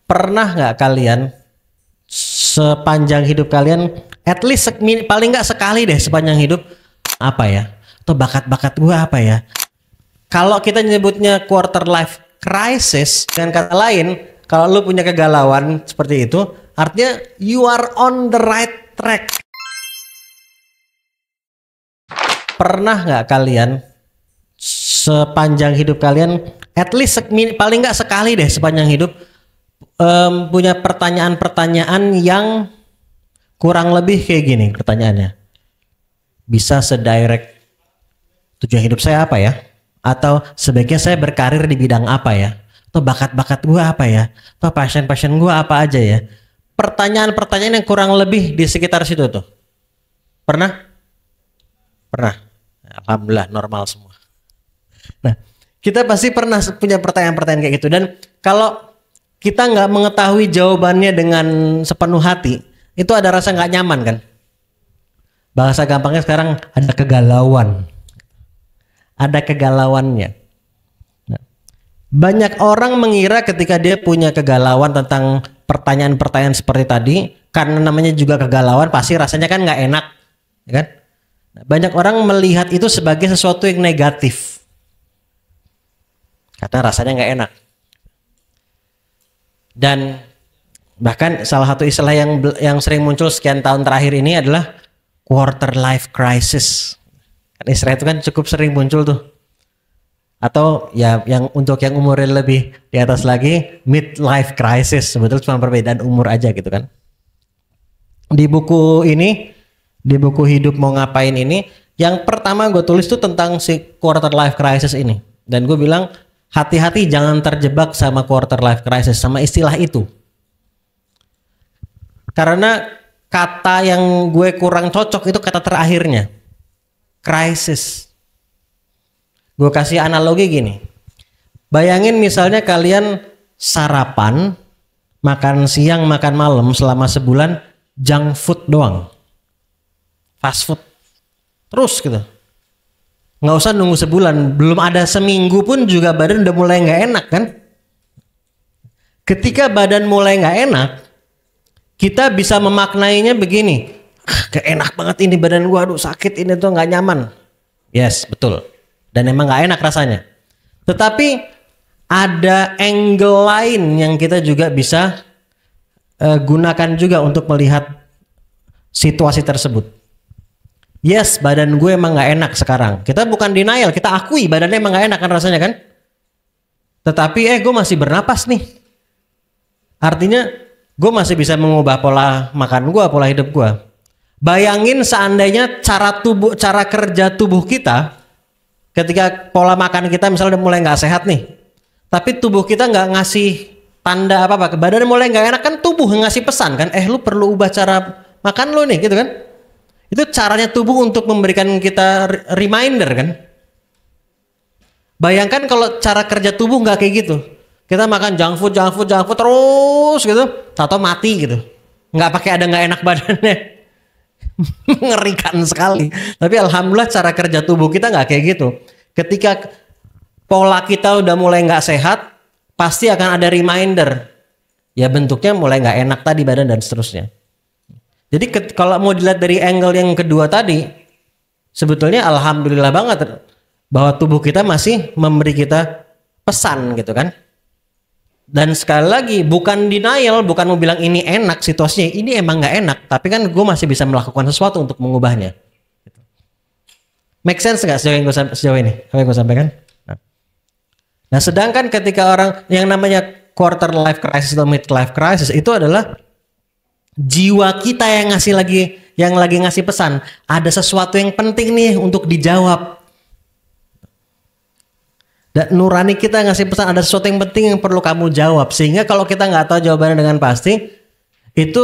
Pernah nggak kalian sepanjang hidup kalian, at least paling nggak sekali deh sepanjang hidup, apa ya? Atau bakat-bakat gue apa ya? Kalau kita nyebutnya quarter life crisis, dengan kata lain, kalau lu punya kegalauan seperti itu, artinya you are on the right track. Pernah nggak kalian sepanjang hidup kalian, at least paling nggak sekali deh sepanjang hidup, punya pertanyaan-pertanyaan yang kurang lebih kayak gini pertanyaannya. Bisa sedirect tujuan hidup saya apa ya? Atau sebaiknya saya berkarir di bidang apa ya? Atau bakat-bakat gue apa ya? Atau passion-passion gue apa aja ya? Pertanyaan-pertanyaan yang kurang lebih di sekitar situ tuh. Pernah? Pernah. Alhamdulillah normal semua. Nah, kita pasti pernah punya pertanyaan-pertanyaan kayak gitu. Dan kalau kita nggak mengetahui jawabannya dengan sepenuh hati, itu ada rasa nggak nyaman kan? Bahasa gampangnya sekarang ada kegalauan. Ada kegalauannya. Nah, banyak orang mengira ketika dia punya kegalauan tentang pertanyaan-pertanyaan seperti tadi, karena namanya juga kegalauan, pasti rasanya kan nggak enak, ya kan? Nah, banyak orang melihat itu sebagai sesuatu yang negatif, karena rasanya nggak enak. Dan bahkan salah satu istilah yang sering muncul sekian tahun terakhir ini adalah quarter life crisis. Kan istilah itu kan cukup sering muncul tuh. Atau ya yang untuk yang umurnya lebih di atas lagi, midlife crisis. Sebetulnya cuma perbedaan umur aja gitu kan. Di buku ini, di buku Hidup Mau Ngapain ini, yang pertama gue tulis tuh tentang si quarter life crisis ini. Dan gue bilang, hati-hati jangan terjebak sama quarter life crisis, sama istilah itu. Karena kata yang gue kurang cocok itu kata terakhirnya, crisis. Gue kasih analogi gini. Bayangin misalnya kalian sarapan, makan siang, makan malam selama sebulan junk food doang. Fast food. Terus gitu. Nggak usah nunggu sebulan, belum ada seminggu pun juga badan udah mulai nggak enak kan? Ketika badan mulai nggak enak, kita bisa memaknainya begini, gak enak banget ini badan gua, aduh sakit ini tuh nggak nyaman. Yes, betul. Dan emang nggak enak rasanya. Tetapi ada angle lain yang kita juga bisa gunakan juga untuk melihat situasi tersebut. Yes, badan gue emang gak enak sekarang. Kita bukan denial, kita akui badannya emang gak enak kan rasanya kan. Tetapi gue masih bernapas nih. Artinya gue masih bisa mengubah pola makan gue, pola hidup gue. Bayangin seandainya cara kerja tubuh kita, ketika pola makan kita misalnya udah mulai gak sehat nih, tapi tubuh kita gak ngasih tanda apa-apa, badan mulai gak enak kan, tubuh ngasih pesan kan, lu perlu ubah cara makan lu nih gitu kan. Itu caranya tubuh untuk memberikan kita reminder kan. Bayangkan kalau cara kerja tubuh nggak kayak gitu. Kita makan junk food terus gitu, atau mati gitu. Nggak pakai ada nggak enak badannya. Mengerikan sekali. Tapi alhamdulillah cara kerja tubuh kita nggak kayak gitu. Ketika pola kita udah mulai nggak sehat, pasti akan ada reminder. Ya bentuknya mulai nggak enak tadi badan dan seterusnya. Jadi kalau mau dilihat dari angle yang kedua tadi, sebetulnya alhamdulillah banget bahwa tubuh kita masih memberi kita pesan gitu kan. Dan sekali lagi bukan denial, bukan mau bilang ini enak situasinya, ini emang nggak enak, tapi kan gue masih bisa melakukan sesuatu untuk mengubahnya. Make sense nggak sejauh ini? Apa yang gue sampaikan? Nah, sedangkan ketika orang yang namanya quarter life crisis atau midlife crisis itu adalah jiwa kita yang lagi ngasih pesan, ada sesuatu yang penting nih untuk dijawab. Dan nurani kita ngasih pesan ada sesuatu yang penting yang perlu kamu jawab. Sehingga kalau kita nggak tahu jawabannya dengan pasti, itu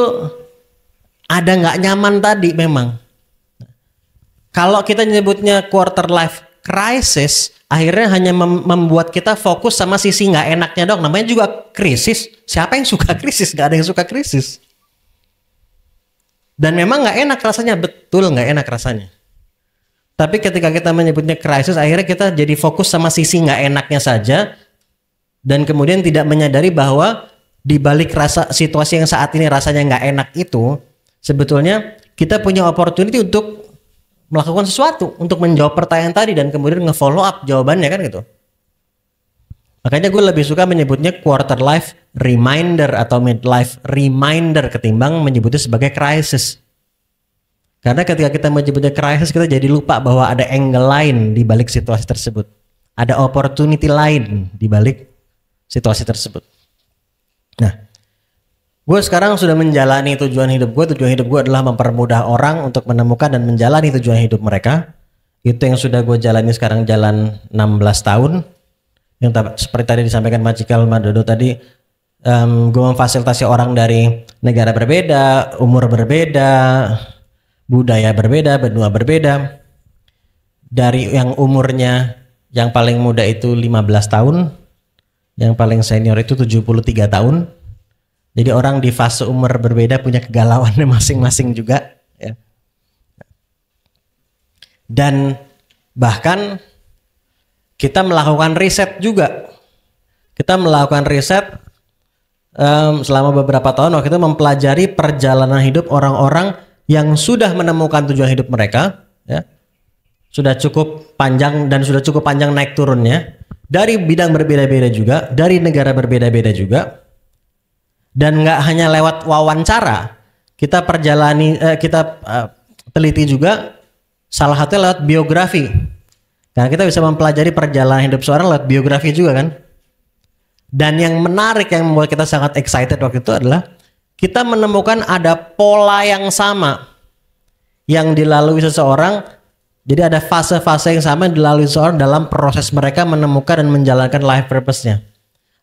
ada nggak nyaman tadi memang. Kalau kita nyebutnya quarter life crisis, akhirnya hanya membuat kita fokus sama sisi nggak enaknya dong. Namanya juga krisis. Siapa yang suka krisis? Gak ada yang suka krisis. Dan memang nggak enak rasanya, betul nggak enak rasanya. Tapi ketika kita menyebutnya krisis, akhirnya kita jadi fokus sama sisi nggak enaknya saja, dan kemudian tidak menyadari bahwa di balik rasa situasi yang saat ini rasanya nggak enak itu, sebetulnya kita punya opportunity untuk melakukan sesuatu, untuk menjawab pertanyaan tadi dan kemudian nge-follow up jawabannya kan gitu. Makanya gue lebih suka menyebutnya quarter life reminder atau midlife reminder ketimbang menyebutnya sebagai crisis. Karena ketika kita menyebutnya crisis, kita jadi lupa bahwa ada angle lain di balik situasi tersebut. Ada opportunity lain di balik situasi tersebut. Nah, gue sekarang sudah menjalani tujuan hidup gue. Tujuan hidup gue adalah mempermudah orang untuk menemukan dan menjalani tujuan hidup mereka. Itu yang sudah gue jalani sekarang jalan 16 tahun. Yang seperti tadi disampaikan Majikal Madodo tadi, gue memfasilitasi orang dari negara berbeda, umur berbeda, budaya berbeda, benua berbeda. Dari yang umurnya yang paling muda itu 15 tahun, yang paling senior itu 73 tahun. Jadi orang di fase umur berbeda punya kegalauannya masing-masing juga ya. Dan bahkan kita melakukan riset juga. Kita melakukan riset selama beberapa tahun waktu itu mempelajari perjalanan hidup orang-orang yang sudah menemukan tujuan hidup mereka, ya, sudah cukup panjang dan sudah cukup panjang naik turunnya dari bidang berbeda-beda juga, dari negara berbeda-beda juga, dan nggak hanya lewat wawancara, kita teliti juga salah satunya lewat biografi. Karena kita bisa mempelajari perjalanan hidup seorang lewat biografi juga kan. Dan yang menarik yang membuat kita sangat excited waktu itu adalah kita menemukan ada pola yang sama yang dilalui seseorang. Jadi ada fase-fase yang sama yang dilalui seseorang dalam proses mereka menemukan dan menjalankan life purpose-nya.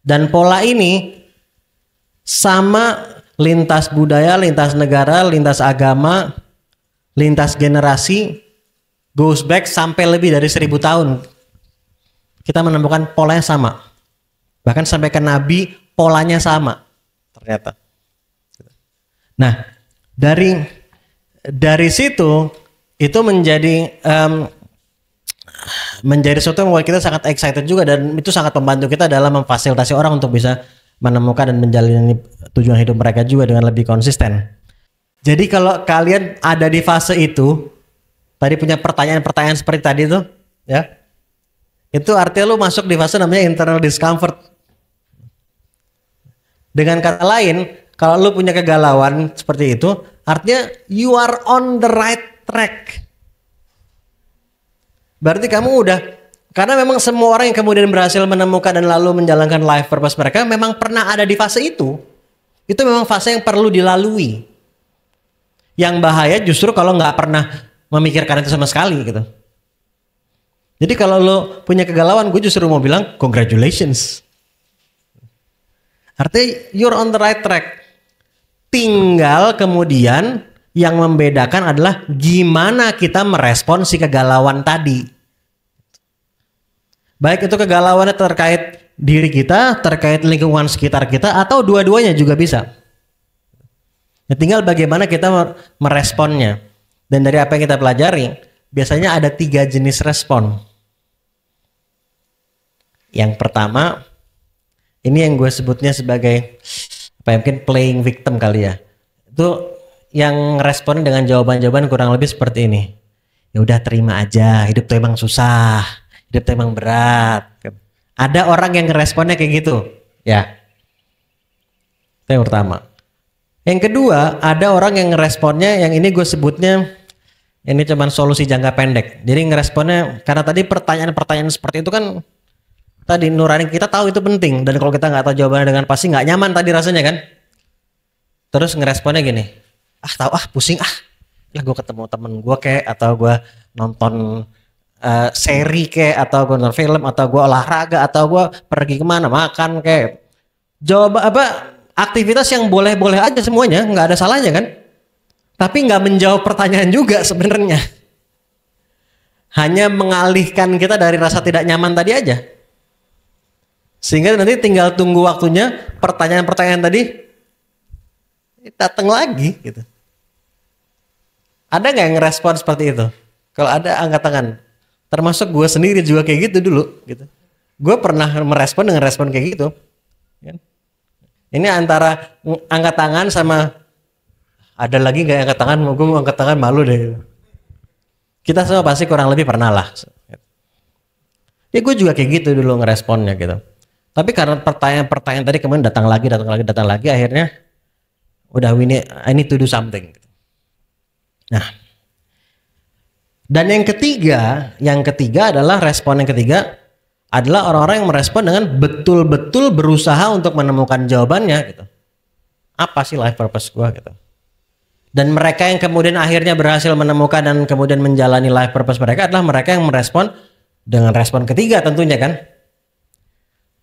Dan pola ini sama lintas budaya, lintas negara, lintas agama, lintas generasi, goes back sampai lebih dari 1000 tahun. Kita menemukan polanya sama. Bahkan sampai ke Nabi polanya sama. Ternyata. Nah, dari situ itu menjadi sesuatu yang membuat kita sangat excited juga, dan itu sangat membantu kita dalam memfasilitasi orang untuk bisa menemukan dan menjalani tujuan hidup mereka juga dengan lebih konsisten. Jadi kalau kalian ada di fase itu, tadi punya pertanyaan-pertanyaan seperti tadi tuh, ya, itu artinya lu masuk di fase namanya internal discomfort. Dengan kata lain, kalau lu punya kegalauan seperti itu, artinya you are on the right track. Berarti kamu udah, karena memang semua orang yang kemudian berhasil menemukan dan lalu menjalankan life purpose mereka memang pernah ada di fase itu. Itu memang fase yang perlu dilalui. Yang bahaya justru kalau nggak pernah memikirkan itu sama sekali gitu. Jadi kalau lo punya kegalauan, gue justru mau bilang congratulations. Artinya you're on the right track. Tinggal kemudian yang membedakan adalah gimana kita merespon si kegalauan tadi. Baik itu kegalauannya terkait diri kita, terkait lingkungan sekitar kita, atau dua-duanya juga bisa. Ya, tinggal bagaimana kita meresponnya. Dan dari apa yang kita pelajari, biasanya ada 3 jenis respon. Yang pertama, ini yang gue sebutnya sebagai mungkin playing victim kali ya. Itu yang respon dengan jawaban-jawaban kurang lebih seperti ini. Ya udah terima aja, hidup tuh emang susah, hidup tuh emang berat. Ada orang yang responnya kayak gitu, ya. Itu yang pertama. Yang kedua, ada orang yang responnya, yang ini gue sebutnya ini cuman solusi jangka pendek. Jadi ngeresponnya karena tadi pertanyaan-pertanyaan seperti itu kan tadi nurani kita tahu itu penting, dan kalau kita nggak tahu jawabannya dengan pasti nggak nyaman tadi rasanya kan. Terus ngeresponnya gini, pusing lah gue ketemu temen gue kayak, atau gue nonton seri kayak, atau gue nonton film, atau gue olahraga, atau gue pergi kemana makan kayak. Aktivitas yang boleh-boleh aja semuanya, nggak ada salahnya kan. Tapi nggak menjawab pertanyaan juga sebenarnya. Hanya mengalihkan kita dari rasa tidak nyaman tadi aja. Sehingga nanti tinggal tunggu waktunya pertanyaan-pertanyaan tadi datang lagi gitu. Ada nggak yang ngerespon seperti itu? Kalau ada angkat tangan. Termasuk gue sendiri juga kayak gitu dulu gitu. Gue pernah merespon dengan respon kayak gitu. Ini antara angkat tangan sama ada lagi nggak angkat tangan? Gue mau angkat tangan malu deh. Kita semua pasti kurang lebih pernah lah. Ya gue juga kayak gitu dulu ngeresponnya gitu. Tapi karena pertanyaan tadi kemudian datang lagi, akhirnya udah I need to do something. Nah, dan yang ketiga adalah respon yang ketiga adalah orang-orang yang merespon dengan betul-betul berusaha untuk menemukan jawabannya gitu. Apa sih life purpose gue gitu. Dan mereka yang kemudian akhirnya berhasil menemukan dan kemudian menjalani life purpose mereka adalah mereka yang merespon dengan respon ketiga tentunya kan.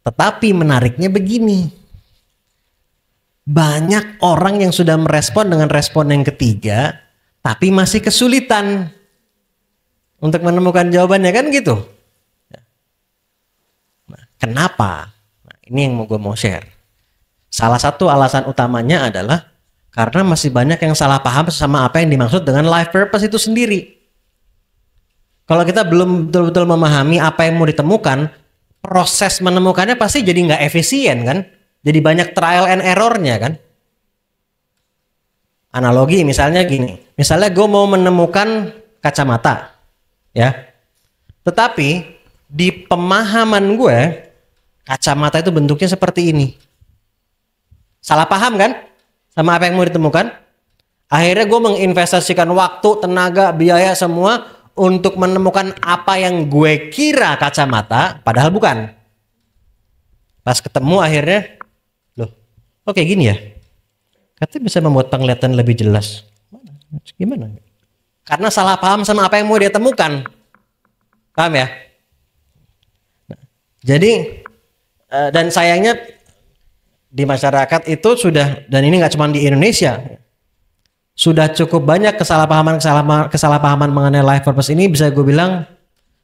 Tetapi menariknya begini. Banyak orang yang sudah merespon dengan respon yang ketiga tapi masih kesulitan untuk menemukan jawabannya kan gitu. Nah, kenapa? Nah, ini yang gue mau share. Salah satu alasan utamanya adalah karena masih banyak yang salah paham sama apa yang dimaksud dengan life purpose itu sendiri. Kalau kita belum betul-betul memahami apa yang mau ditemukan, proses menemukannya pasti jadi nggak efisien kan? Jadi banyak trial and errornya kan? Analogi misalnya gini, misalnya gue mau menemukan kacamata, ya. Tetapi di pemahaman gue, kacamata itu bentuknya seperti ini. Salah paham kan? Sama apa yang mau ditemukan? Akhirnya gue menginvestasikan waktu, tenaga, biaya semua untuk menemukan apa yang gue kira kacamata, padahal bukan. Pas ketemu akhirnya, loh, kok kayak gini ya? Katanya bisa membuat penglihatan lebih jelas. Gimana? Karena salah paham sama apa yang mau dia temukan. Paham ya? Nah, jadi, dan sayangnya di masyarakat itu sudah, dan ini nggak cuma di Indonesia, sudah cukup banyak kesalahpahaman mengenai life purpose ini, bisa gue bilang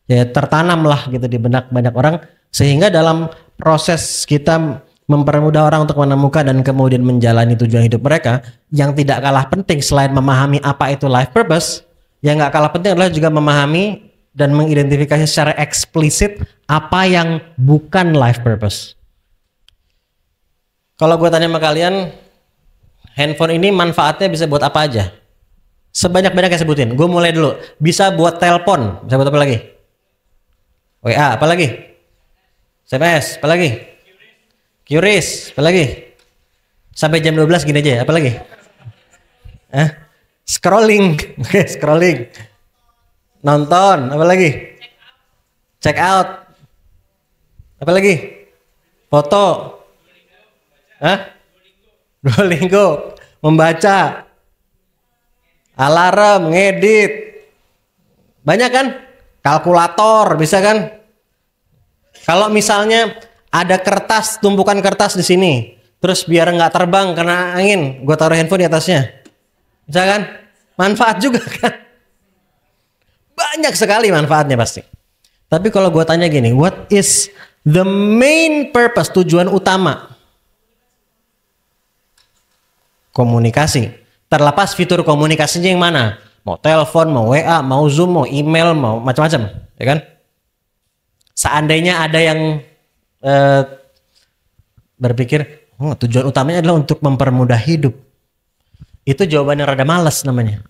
ya tertanam lah gitu di benak banyak orang, sehingga dalam proses kita mempermudah orang untuk menemukan dan kemudian menjalani tujuan hidup mereka, yang tidak kalah penting selain memahami apa itu life purpose, yang nggak kalah penting adalah juga memahami dan mengidentifikasi secara eksplisit apa yang bukan life purpose. Kalau gue tanya sama kalian, handphone ini manfaatnya bisa buat apa aja? Sebanyak-banyaknya sebutin. Gue mulai dulu. Bisa buat telepon. Bisa buat apa lagi? WA, apa lagi? SMS, apa lagi? Qris, apa lagi? Sampai jam 12 gini aja, apa lagi? Scrolling. Oke, scrolling. Nonton, apa lagi? Check out. Apa lagi? Foto. Duolingo. Membaca. Alarm, ngedit. Banyak kan? Kalkulator, bisa kan? Kalau misalnya ada kertas, tumpukan kertas di sini, terus biar nggak terbang karena angin, gue taruh handphone di atasnya, bisa kan? Manfaat juga kan? Banyak sekali manfaatnya pasti. Tapi kalau gue tanya gini, what is the main purpose, tujuan utama? Komunikasi. Terlepas fitur komunikasinya yang mana? Mau telepon, mau WA, mau Zoom, mau email, mau macam-macam, ya kan? Seandainya ada yang berpikir tujuan utamanya adalah untuk mempermudah hidup, itu jawabannya rada malas namanya.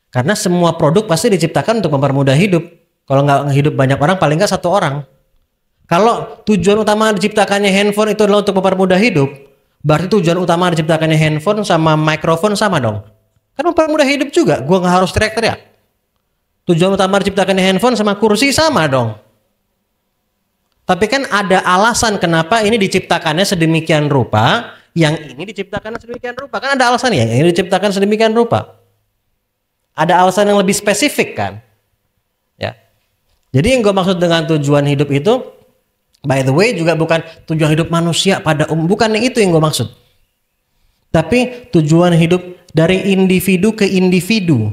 Karena semua produk pasti diciptakan untuk mempermudah hidup. Kalau nggak hidup banyak orang, paling nggak satu orang. Kalau tujuan utama diciptakannya handphone itu adalah untuk mempermudah hidup, berarti tujuan utama diciptakannya handphone sama mikrofon sama dong. Kan mempermudah hidup juga, gua nggak harus teriak-teriak. Tujuan utama diciptakannya handphone sama kursi sama dong. Tapi kan ada alasan kenapa ini diciptakannya sedemikian rupa, yang ini diciptakan sedemikian rupa. Kan ada alasan ya, yang ini diciptakan sedemikian rupa. Ada alasan yang lebih spesifik kan. Ya. Jadi yang gue maksud dengan tujuan hidup itu, by the way juga bukan tujuan hidup manusia pada bukan itu yang gue maksud. Tapi tujuan hidup dari individu ke individu.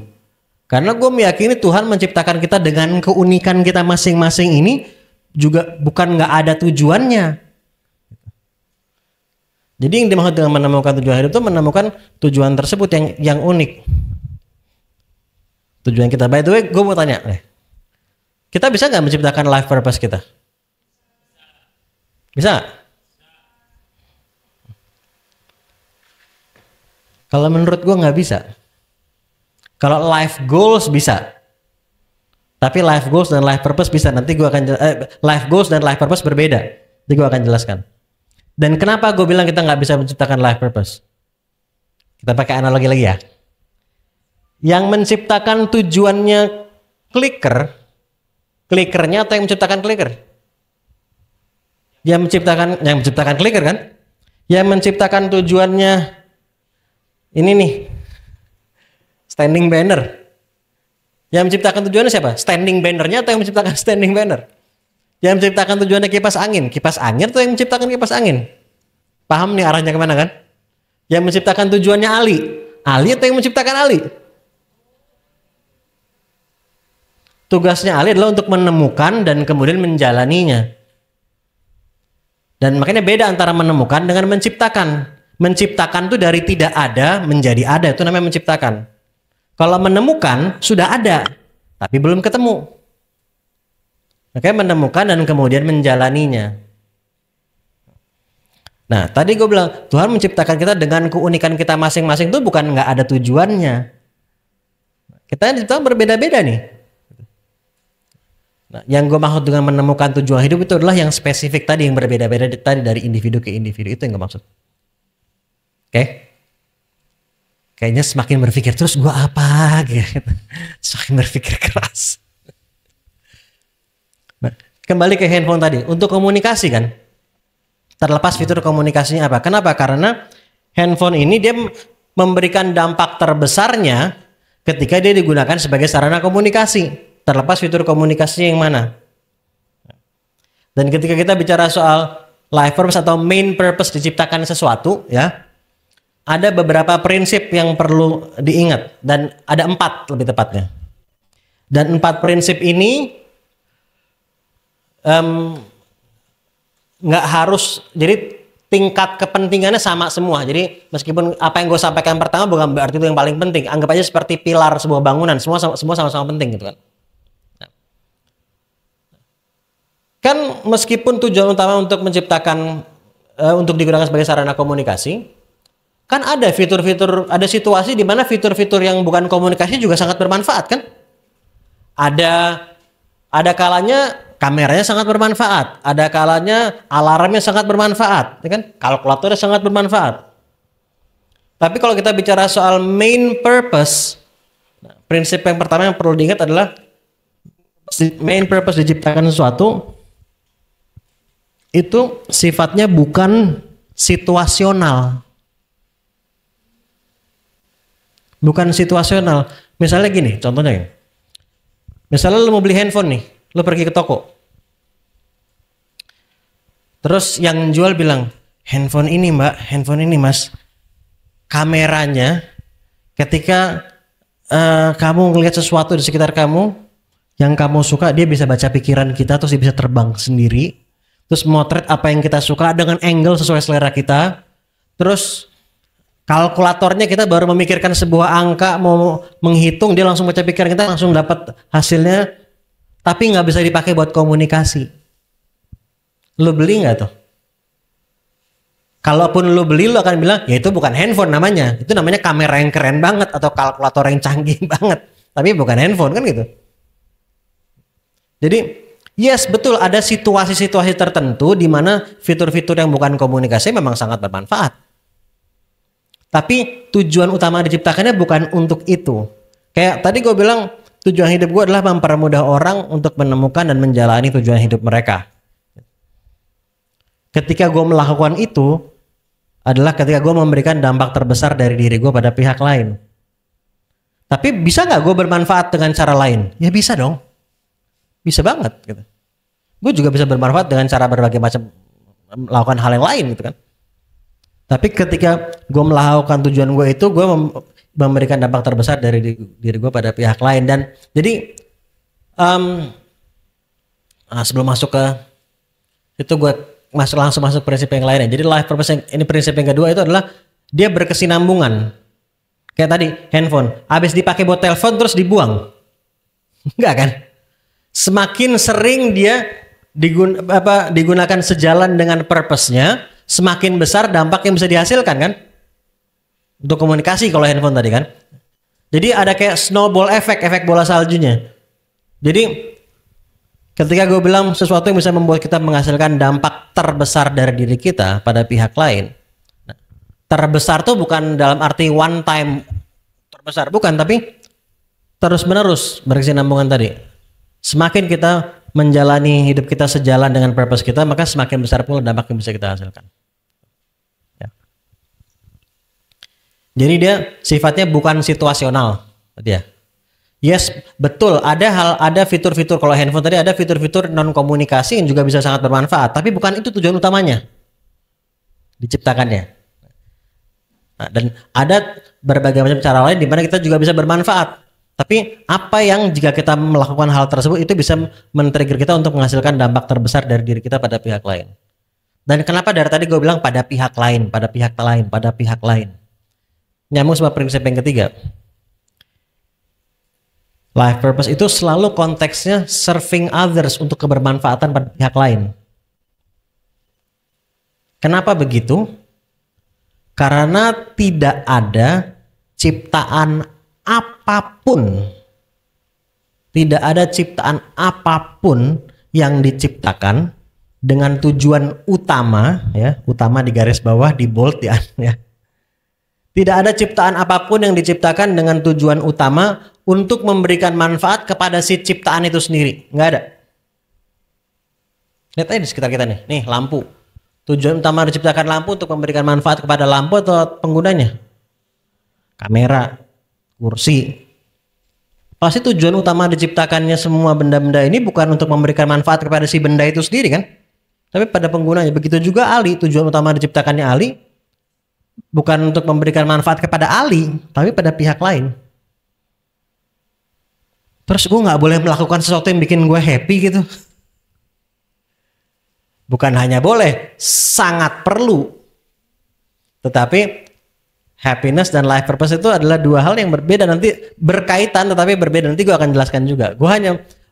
Karena gue meyakini Tuhan menciptakan kita dengan keunikan kita masing-masing ini, juga bukan nggak ada tujuannya. Jadi yang dimaksud dengan menemukan tujuan hidup itu menemukan tujuan tersebut yang unik. Tujuan kita. By the way, gue mau tanya, kita bisa nggak menciptakan life purpose kita? Bisa? Kalau menurut gue nggak bisa. Kalau life goals bisa. Tapi life goals dan life purpose bisa. Nanti gue akan life goals dan life purpose berbeda. Nanti gue akan jelaskan. Dan kenapa gue bilang kita nggak bisa menciptakan life purpose? Kita pakai analogi lagi ya. Yang menciptakan tujuannya clicker-nya atau yang menciptakan clicker? Yang menciptakan clicker kan? Yang menciptakan tujuannya ini nih, standing banner. Yang menciptakan tujuannya siapa? Standing bannernya atau yang menciptakan standing banner? Yang menciptakan tujuannya kipas angin atau yang menciptakan kipas angin? Paham nih arahnya kemana kan? Yang menciptakan tujuannya Ali atau yang menciptakan Ali? Tugasnya Ali adalah untuk menemukan dan kemudian menjalaninya. Dan makanya beda antara menemukan dengan menciptakan. Menciptakan itu dari tidak ada menjadi ada, itu namanya menciptakan. Kalau menemukan sudah ada, tapi belum ketemu. Makanya menemukan dan kemudian menjalaninya. Nah, tadi gue bilang Tuhan menciptakan kita dengan keunikan kita masing-masing itu bukan nggak ada tujuannya. Kita diciptakan berbeda-beda nih. Nah, yang gue maksud dengan menemukan tujuan hidup itu adalah yang spesifik tadi, yang berbeda-beda tadi dari individu ke individu, itu yang gue maksud. Oke? Kayaknya semakin berpikir terus gue apa gitu. Semakin berpikir keras. Nah, kembali ke handphone tadi, untuk komunikasi kan, terlepas fitur komunikasinya apa? Kenapa? Karena handphone ini dia memberikan dampak terbesarnya ketika dia digunakan sebagai sarana komunikasi. Terlepas fitur komunikasinya yang mana. Dan ketika kita bicara soal life purpose atau main purpose diciptakan sesuatu, ya, ada beberapa prinsip yang perlu diingat dan ada 4 lebih tepatnya. Dan 4 prinsip ini nggak harus, jadi tingkat kepentingannya sama semua. Jadi meskipun apa yang gue sampaikan pertama bukan berarti itu yang paling penting. Anggap aja seperti pilar sebuah bangunan, semua sama-sama penting gitu kan. Kan meskipun tujuan utama untuk menciptakan untuk digunakan sebagai sarana komunikasi, kan ada fitur-fitur, ada situasi di mana fitur-fitur yang bukan komunikasi juga sangat bermanfaat kan? Ada kalanya kameranya sangat bermanfaat, ada kalanya alarmnya sangat bermanfaat, ya kan? Kalkulatornya sangat bermanfaat. Tapi kalau kita bicara soal main purpose, prinsip yang pertama yang perlu diingat adalah main purpose diciptakan sesuatu itu sifatnya bukan situasional. Bukan situasional. Misalnya gini, contohnya gini. Misalnya lu mau beli handphone nih, lu pergi ke toko. Terus yang jual bilang, handphone ini mbak, handphone ini mas, kameranya ketika kamu ngelihat sesuatu di sekitar kamu yang kamu suka, dia bisa baca pikiran kita, terus dia bisa terbang sendiri, terus motret apa yang kita suka dengan angle sesuai selera kita. Terus kalkulatornya kita baru memikirkan sebuah angka, mau menghitung, dia langsung baca pikiran kita, langsung dapat hasilnya, tapi nggak bisa dipakai buat komunikasi. Lu beli nggak tuh? Kalaupun lu beli, lu akan bilang, ya itu bukan handphone namanya, itu namanya kamera yang keren banget atau kalkulator yang canggih banget, tapi bukan handphone kan gitu. Jadi yes, betul, ada situasi-situasi tertentu di mana fitur-fitur yang bukan komunikasi memang sangat bermanfaat. Tapi tujuan utama diciptakannya bukan untuk itu. Kayak tadi gue bilang, tujuan hidup gue adalah mempermudah orang untuk menemukan dan menjalani tujuan hidup mereka. Ketika gue melakukan itu, adalah ketika gue memberikan dampak terbesar dari diri gue pada pihak lain. Tapi bisa nggak gue bermanfaat dengan cara lain? Ya bisa dong. Bisa banget. Gitu. Gue juga bisa bermanfaat dengan cara berbagai macam, melakukan hal yang lain gitu kan. Tapi ketika gue melakukan tujuan gue itu, gue memberikan dampak terbesar dari diri gue pada pihak lain. Dan jadi sebelum masuk ke itu, gue langsung masuk prinsip yang lainnya. Jadi life purpose ini prinsip yang kedua itu adalah dia berkesinambungan. Kayak tadi handphone, habis dipakai buat telepon terus dibuang, enggak kan? Semakin sering dia digunakan sejalan dengan purpose-nya, semakin besar dampak yang bisa dihasilkan kan? untuk komunikasi kalau handphone tadi kan. Jadi ada kayak snowball efek bola saljunya. Jadi ketika gue bilang sesuatu yang bisa membuat kita menghasilkan dampak terbesar dari diri kita pada pihak lain. Nah, terbesar tuh bukan dalam arti one time terbesar, bukan, tapi terus menerus berkesinambungan tadi. Semakin kita menjalani hidup kita sejalan dengan purpose kita, maka semakin besar pula dampak yang bisa kita hasilkan. Jadi dia sifatnya bukan situasional, dia. Yes, betul. Ada fitur-fitur kalau handphone tadi ada fitur-fitur non komunikasi yang juga bisa sangat bermanfaat, tapi bukan itu tujuan utamanya diciptakannya. Nah, dan ada berbagai macam cara lain di mana kita juga bisa bermanfaat. Tapi apa yang jika kita melakukan hal tersebut itu bisa men-trigger kita untuk menghasilkan dampak terbesar dari diri kita pada pihak lain. Dan kenapa dari tadi gue bilang pada pihak lain, pada pihak lain, pada pihak lain? Nyambung sama prinsip yang ketiga. Life purpose itu selalu konteksnya serving others, untuk kebermanfaatan pada pihak lain. Kenapa begitu? Karena tidak ada ciptaan apapun, tidak ada ciptaan apapun yang diciptakan dengan tujuan utama, ya, utama di garis bawah, di bold ya. Tidak ada ciptaan apapun yang diciptakan dengan tujuan utama untuk memberikan manfaat kepada si ciptaan itu sendiri. Nggak ada. Lihat aja di sekitar kita nih. Nih, lampu. Tujuan utama diciptakan lampu untuk memberikan manfaat kepada lampu atau penggunanya? Kamera, kursi. Pasti tujuan utama diciptakannya semua benda-benda ini bukan untuk memberikan manfaat kepada si benda itu sendiri kan? Tapi pada penggunanya. Begitu juga Ali. Tujuan utama diciptakannya Ali bukan untuk memberikan manfaat kepada Ali, tapi pada pihak lain. Terus gue nggak boleh melakukan sesuatu yang bikin gue happy gitu. Bukan hanya boleh, sangat perlu. Tetapi happiness dan life purpose itu adalah dua hal yang berbeda, nanti berkaitan tetapi berbeda. Nanti gue akan jelaskan juga.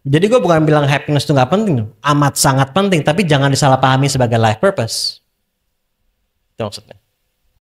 Jadi gue bukan bilang happiness itu nggak penting, amat sangat penting, tapi jangan disalahpahami sebagai life purpose. Itu maksudnya.